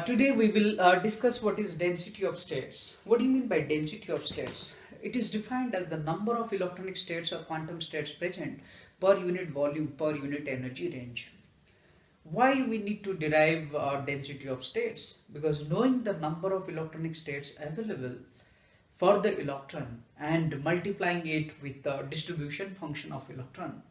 Today we will discuss what is density of states. What do you mean by density of states? It is defined as the number of electronic states or quantum states present per unit volume per unit energy range. Why we need to derive density of states? Because knowing the number of electronic states available for the electron and multiplying it with the distribution function of electron,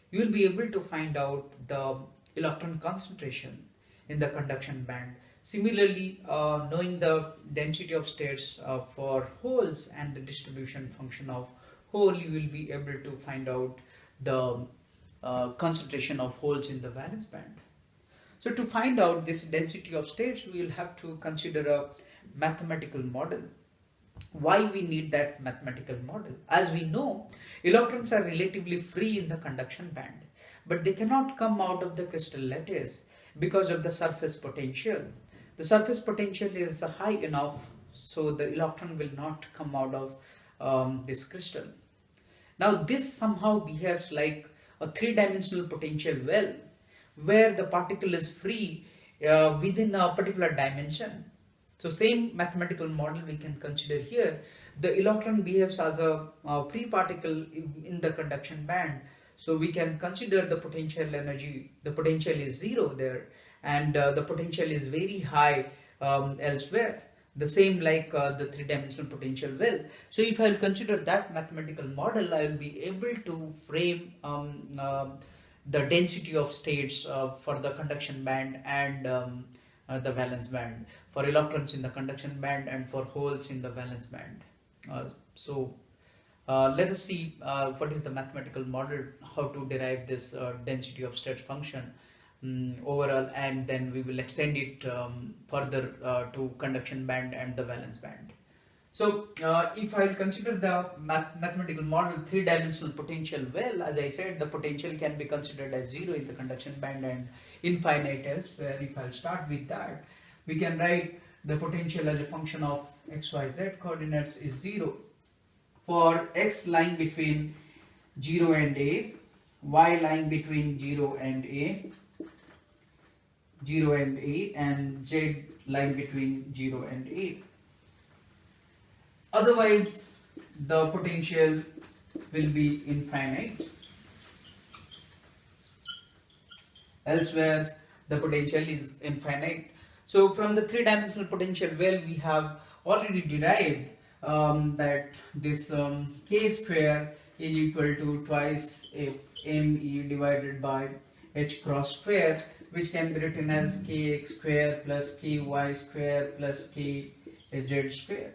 you will be able to find out the electron concentration in the conduction band. Similarly, knowing the density of states for holes and the distribution function of hole, you will be able to find out the concentration of holes in the valence band. So to find out this density of states, we will have to consider a mathematical model. Why we need that mathematical model? As we know, electrons are relatively free in the conduction band, but they cannot come out of the crystal lattice because of the surface potential. The surface potential is high enough so the electron will not come out of this crystal. Now this somehow behaves like a three-dimensional potential well, where the particle is free within a particular dimension. So same mathematical model we can consider here. The electron behaves as a free particle in the conduction band. So we can consider the potential energy. The potential is zero there, and the potential is very high elsewhere. The same like the three-dimensional potential well. So if I will consider that mathematical model, I will be able to frame the density of states for the conduction band and the valence band, for electrons in the conduction band and for holes in the valence band. Let us see what is the mathematical model, how to derive this density of states function overall, and then we will extend it further to conduction band and the valence band. So if I will consider the mathematical model three-dimensional potential well, as I said, the potential can be considered as zero in the conduction band and infinite elsewhere. If I'll start with that, we can write the potential as a function of x, y, z coordinates is 0 for x lying between 0 and a, y lying between 0 and a, and z lying between 0 and a. Otherwise, the potential will be infinite. Elsewhere, the potential is infinite. So, from the three-dimensional potential well, we have already derived that this k square is equal to twice me divided by h cross square, which can be written as kx square plus ky square plus kz square.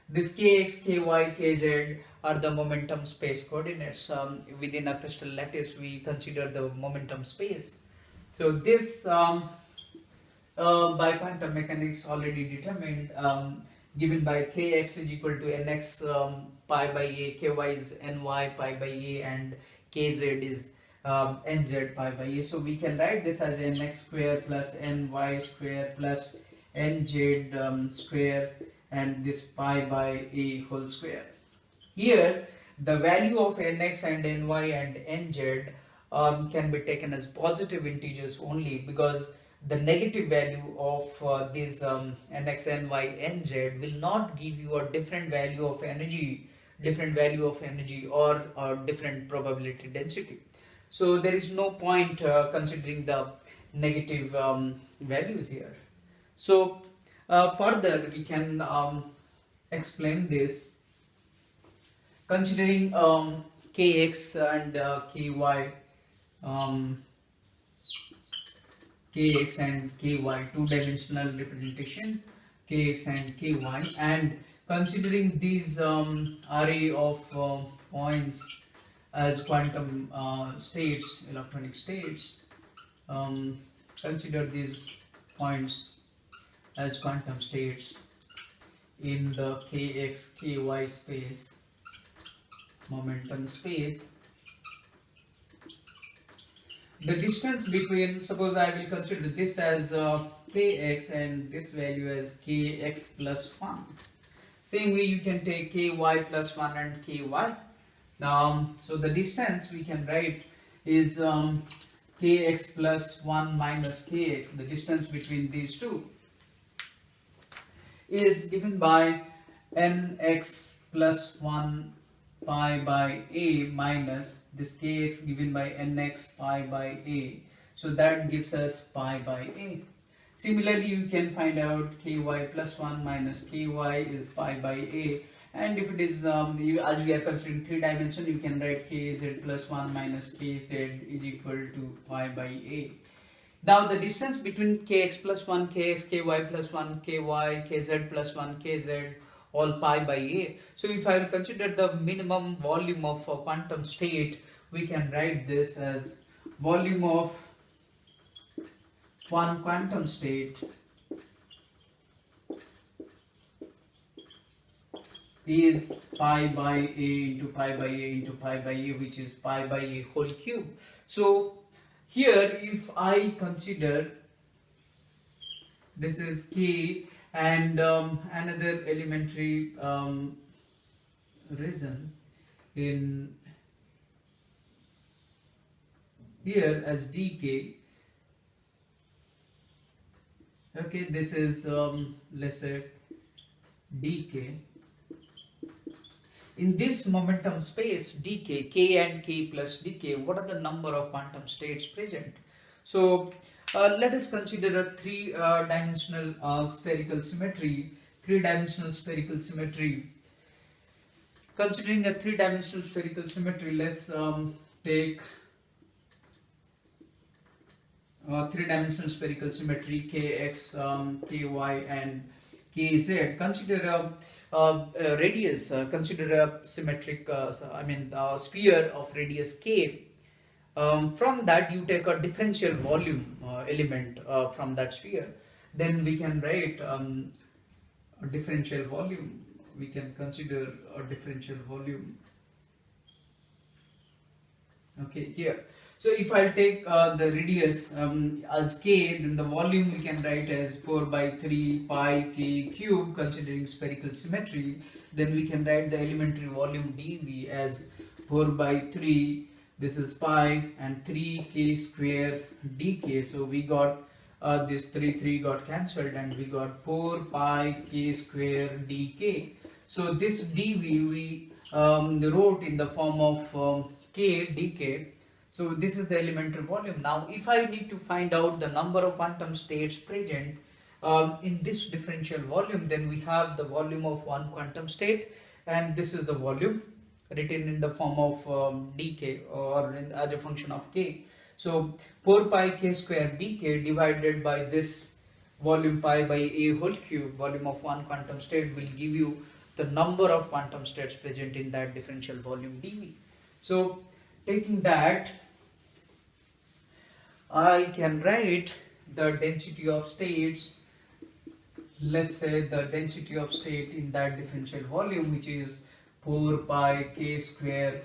This kx, ky, kz are the momentum space coordinates. Within a crystal lattice, we consider the momentum space. So this by quantum mechanics already determined, given by kx is equal to nx pi by a, ky is ny pi by a, and kz is nz pi by a. So we can write this as nx square plus ny square plus nz square, and this pi by a whole square. Here the value of nx and ny and nz can be taken as positive integers only, because the negative value of these nx, ny, nz will not give you a different value of energy, or different probability density. So there is no point considering the negative values here. So further we can explain this considering kx and ky, kx and ky, two-dimensional representation kx and ky, and considering these array of points as quantum states, electronic states. Consider these points as quantum states in the kx, ky space, momentum space. The distance between, suppose I will consider this as kx and this value as kx plus 1. Same way you can take ky plus 1 and ky. So the distance we can write is kx plus 1 minus kx, the distance between these two. is given by nx plus 1 pi by a minus this kx given by nx pi by a. So that gives us pi by a. Similarly, you can find out ky plus 1 minus ky is pi by a, and if it is as we are considering 3 dimension, you can write kz plus 1 minus kz is equal to pi by a. Now the distance between kx plus 1, kx, ky plus 1, ky, kz plus 1, kz all pi by a. So if I will consider the minimum volume of a quantum state, we can write this as volume of one quantum state is pi by a into pi by a into pi by a, which is pi by a whole cube. So here if I consider this is k and another elementary reason in here as dk. Okay, this is let's say dk. In this momentum space dk, k and k plus dk, what are the number of quantum states present? So let us consider a three-dimensional spherical symmetry. Three-dimensional spherical symmetry. Considering a three-dimensional spherical symmetry, let's take three-dimensional spherical symmetry kx, ky and kz. Consider a radius, consider a symmetric, sphere of radius k. From that you take a differential volume element from that sphere. Then we can write a differential volume. We can consider a differential volume. Okay, here. So if I take the radius as k, then the volume we can write as 4 by 3 pi k cube, considering spherical symmetry. Then we can write the elementary volume dV as 4 by 3, this is pi, and 3k square dk. So we got this 3 got cancelled and we got 4 pi k square dk. So this dV we wrote in the form of k dk. So this is the elementary volume. Now if I need to find out the number of quantum states present in this differential volume, then we have the volume of one quantum state, and this is the volume written in the form of dk or as a function of k. So 4 pi k square dk divided by this volume pi by a whole cube, volume of one quantum state, will give you the number of quantum states present in that differential volume dV. So taking that, I can write the density of states. Let's say the density of state in that differential volume, which is 4 pi k square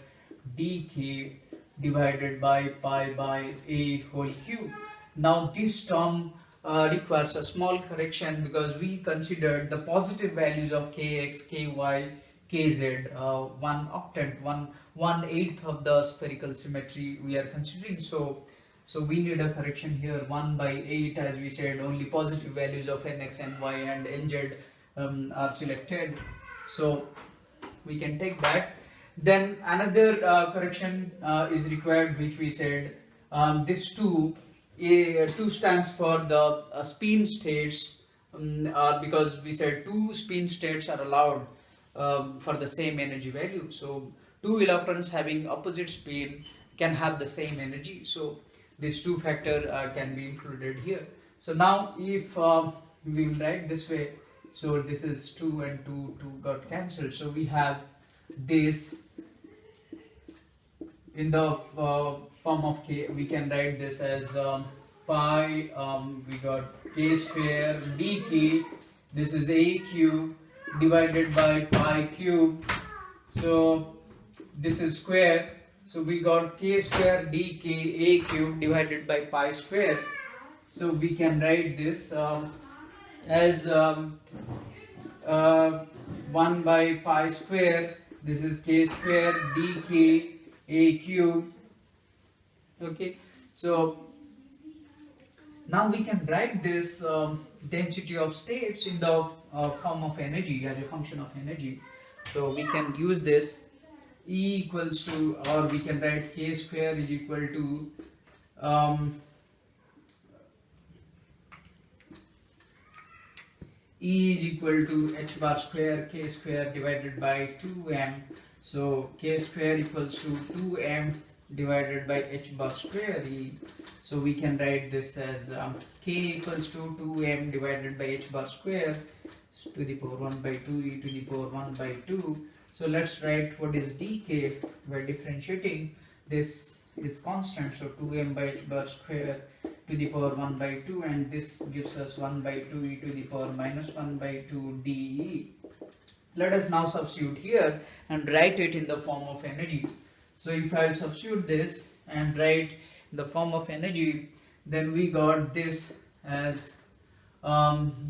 dk divided by pi by a whole cube. Now this term requires a small correction because we considered the positive values of kx, ky, kz, 1 octant, 1/8 of the spherical symmetry we are considering. So we need a correction here. 1/8, as we said, only positive values of nx, ny and nz are selected. So we can take that. Then another correction is required, which we said this 2 stands for the spin states, because we said 2 spin states are allowed for the same energy value. So 2 electrons having opposite spin can have the same energy. So this 2 factor can be included here. So now if we will write this way, so this is 2 and 2 got cancelled. So we have this in the form of k. We can write this as pi, we got k square dk, this is a cube divided by pi cube. So this is square. So we got k square dk a cube divided by pi square. So we can write this as 1 by pi square. This is k square dk a cube. Okay. So Now we can write this density of states in the form of energy as a function of energy. So we can use this E equals to, or we can write K square is equal to E is equal to h bar square K square divided by 2m. So K square equals to 2m divided by h bar square E. So we can write this as K equals to 2m divided by h bar square to the power 1 by 2 e to the power 1 by 2. So let's write what is dk by differentiating. This is constant, so 2m by h bar square to the power 1 by 2, and this gives us 1 by 2 e to the power minus 1 by 2 dE. Let us now substitute here and write it in the form of energy. So if I will substitute this and write in the form of energy, then we got this as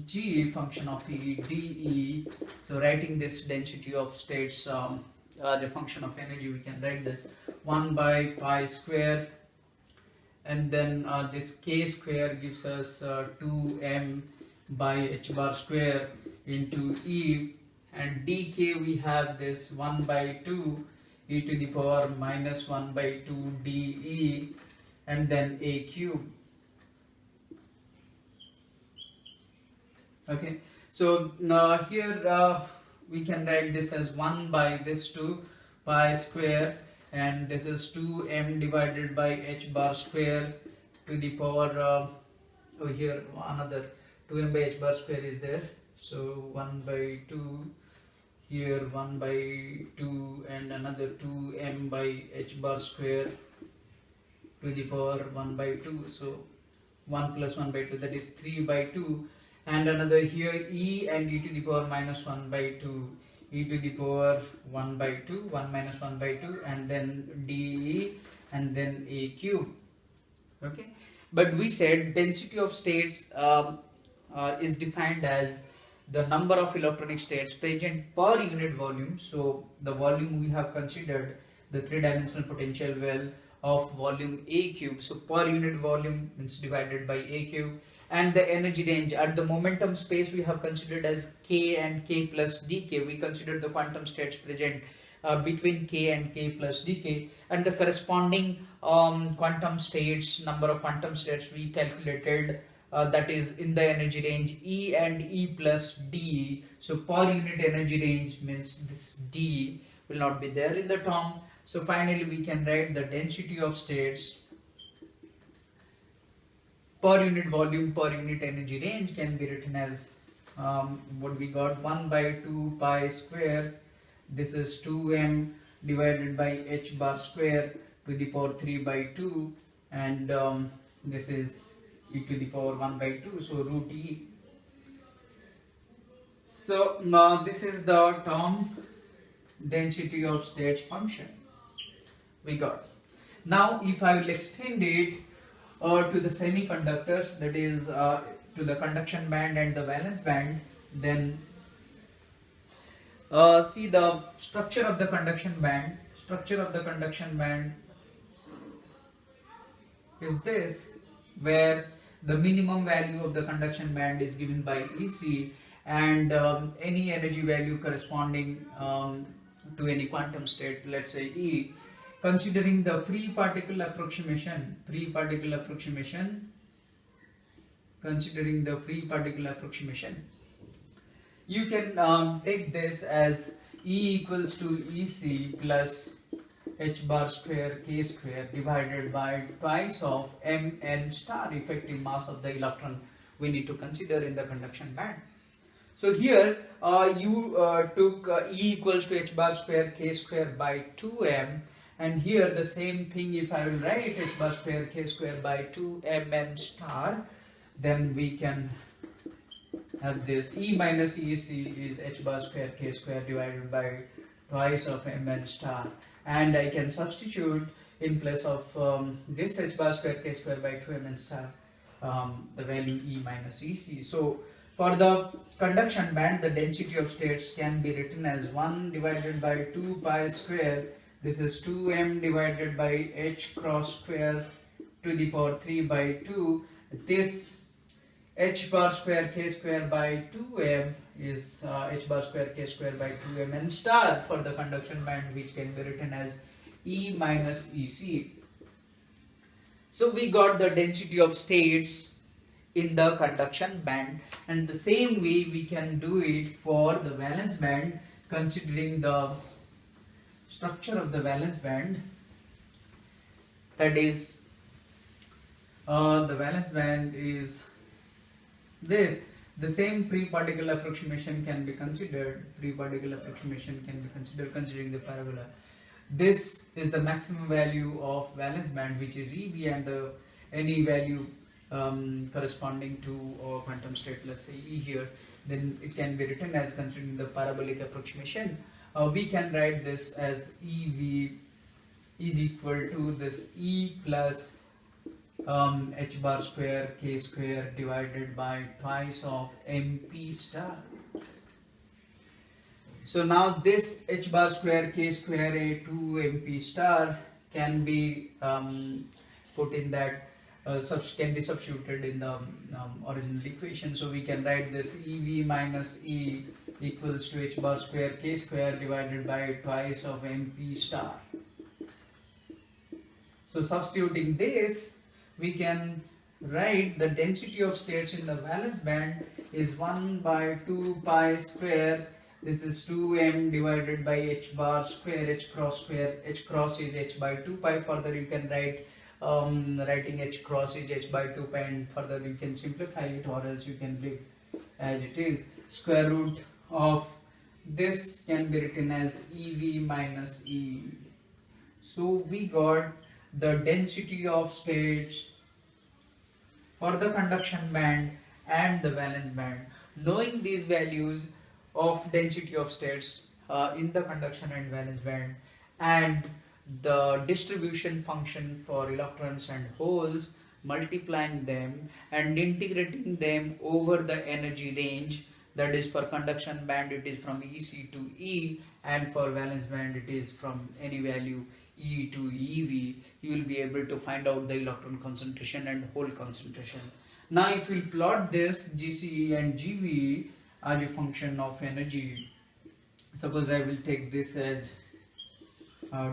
G function of E dE. So writing this density of states the function of energy, we can write this 1 by pi square, and then this K square gives us 2m by h bar square into E, and dk we have this 1 by 2 e to the power minus 1 by 2 dE, and then a cube. Okay, so now here we can write this as 1 by this 2 pi square, and this is 2m divided by h bar square to the power over here another 2m by h bar square is there, so 1 by 2 here, 1 by 2, and another 2m by h bar square to the power 1 by 2, so 1 plus 1 by 2, that is 3 by 2, and another here e and e to the power minus 1 by 2, e to the power 1 by 2, 1 minus 1 by 2, and then dE, and then a cube. Okay, but we said density of states is defined as the number of electronic states present per unit volume. So the volume we have considered the three-dimensional potential well of volume A cube, so per unit volume means divided by A cube, and the energy range at the momentum space we have considered as K and K plus dk. We considered the quantum states present between K and K plus dk, and the corresponding quantum states, number of quantum states we calculated, that is in the energy range E and E plus dE. So per unit energy range means this dE will not be there in the term. So finally we can write the density of states per unit volume per unit energy range can be written as what we got, 1 by 2 pi square, this is 2m divided by h bar square to the power 3 by 2, and this is e to the power 1 by 2, so root e. So now this is the term density of states function we got. Now if I will extend it to the semiconductors, that is to the conduction band and the valence band, then see the structure of the conduction band. Structure of the conduction band is this, where the minimum value of the conduction band is given by EC, and any energy value corresponding to any quantum state, let's say E. Considering the free particle approximation, considering the free particle approximation, you can take this as E equals to EC plus h bar square K square divided by twice of mn star, effective mass of the electron we need to consider in the conduction band. So here you took E equals to h bar square K square by 2m, and here the same thing, if I will write h bar square K square by 2mn star, then we can have this E minus EC is h bar square K square divided by twice of mn star, and I can substitute in place of this h bar square K square by 2mn star the value E minus EC. So for the conduction band, the density of states can be written as 1 divided by 2 pi square, this is 2m divided by h cross square to the power 3 by 2, this h bar square k square by 2m is h bar square k square by 2m and star for the conduction band, which can be written as E minus EC. So we got the density of states in the conduction band, and the same way we can do it for the valence band, considering the structure of the valence band. That is, the valence band is this. The same free particle approximation can be considered. Free particle approximation can be considered considering the parabola. This is the maximum value of valence band, which is EV, and any value corresponding to our quantum state, let's say E here, then it can be written as considering the parabolic approximation. We can write this as EV is equal to this E plus h bar square k square divided by twice of mp star. So now this h bar square k square a2 mp star can be put in that can be substituted in the original equation. So we can write this EV minus E equals to h bar square k square divided by twice of mp star. So substituting this, we can write the density of states in the valence band is 1 by 2 pi square. This is 2m divided by h bar square, h cross square. H cross is h by 2 pi. Further you can write writing h cross is h by 2 pi, and further you can simplify it, or else you can leave as it is. Square root of this can be written as EV minus E. So we got the density of states for the conduction band and the valence band. Knowing these values of density of states in the conduction and valence band, and the distribution function for electrons and holes, multiplying them and integrating them over the energy range, that is for conduction band it is from EC to E, and for valence band it is from any value E to EV, you will be able to find out the electron concentration and hole concentration. Now if you plot this GCE and GV as a function of energy, suppose I will take this as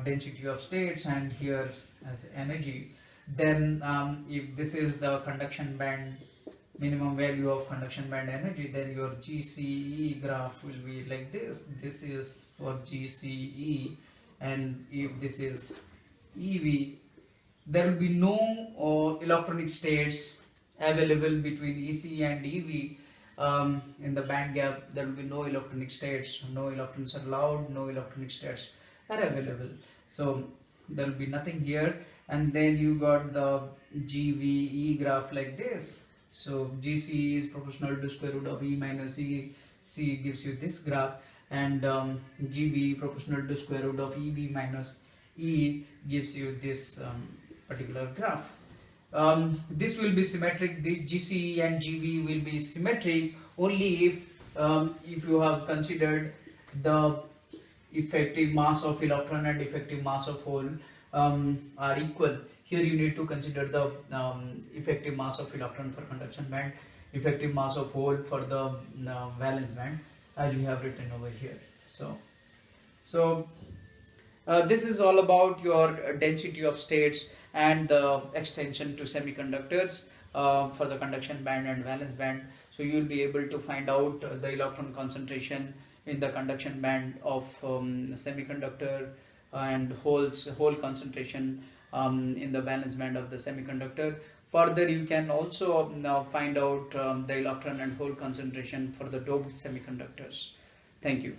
density of states and here as energy, then if this is the conduction band minimum value of conduction band energy, then your GCE graph will be like this. This is for GCE, and if this is EV, there will be no electronic states available between EC and EV. In the band gap there will be no electronic states, no electrons are allowed, no electronic states are available, so there will be nothing here. And then you got the GVE graph like this. So GC is proportional to square root of E minus E, C gives you this graph, and GB proportional to square root of EB minus E gives you this particular graph. This will be symmetric. This GC and GB will be symmetric only if you have considered the effective mass of electron and effective mass of hole are equal. Here you need to consider the effective mass of electron for conduction band, effective mass of hole for the valence band, as we have written over here. So this is all about your density of states and the extension to semiconductors for the conduction band and valence band. So you will be able to find out the electron concentration in the conduction band of semiconductor and hole concentration in the valence band of the semiconductor. Further, you can also now find out the electron and hole concentration for the doped semiconductors. Thank you.